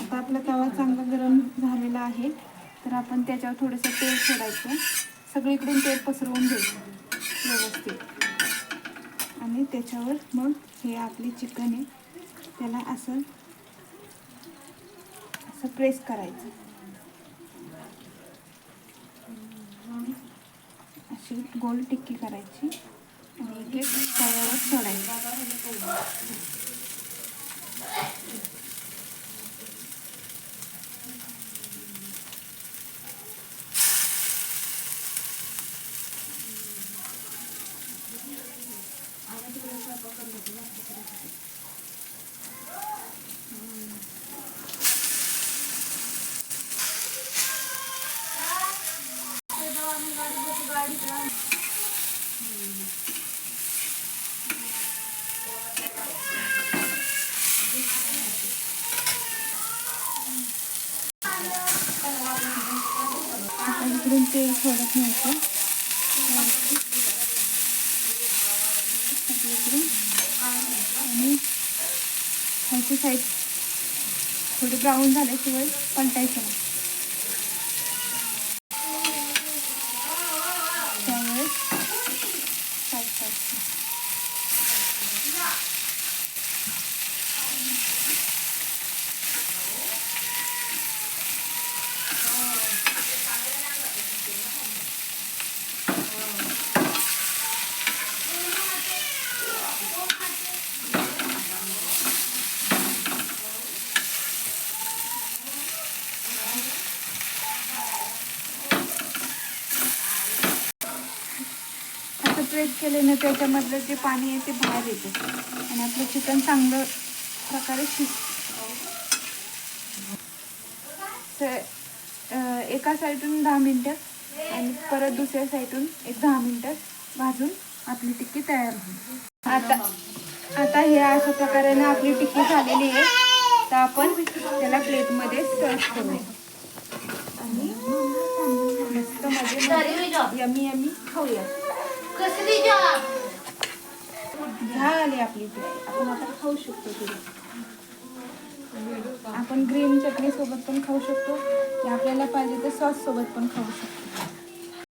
आता आपला तवा चांगला गरम झालेला आहे, तर आपण त्याच्यावर थोडंसं तेल सोडायचं, सगळीकडून तेल पसरवून घ्यायचं व्यवस्थित आणि त्याच्यावर मग हे आपले चिकन आहे त्याला असं प्रेस करायचं, अशी गोल टिक्की करायची आणि एक एक तव्यावर सोडायचं. इकडून तेल सोडत न्यायचं आणि खालची साईड थोडी ब्राऊन झाल्याशिवाय पलटायचं नाही. त्यावेळेस प्रेस केल्याने त्याच्यामधलं जे पाणी आहे ते बाहेर येते आणि आपलं चिकन चांगलं प्रकारे एका साईडून 10 मिनटं आणि परत दुसऱ्या साईडून एक 10 मिनटं भाजून आपली टिक्की तयार होईल. आता हे अशा प्रकारे आपली टिक्की झालेली आहे, तर आपण त्याला प्लेटमध्ये सर्व करूया आणि मस्त मध्ये यमी खाऊया. झाली आपली टिक्की, आपण आता खाऊ शकतो. आपण ग्रीन चटणी सोबत पण खाऊ शकतो, आपल्याला पाहिजे तर सॉस सोबत पण खाऊ शकतो.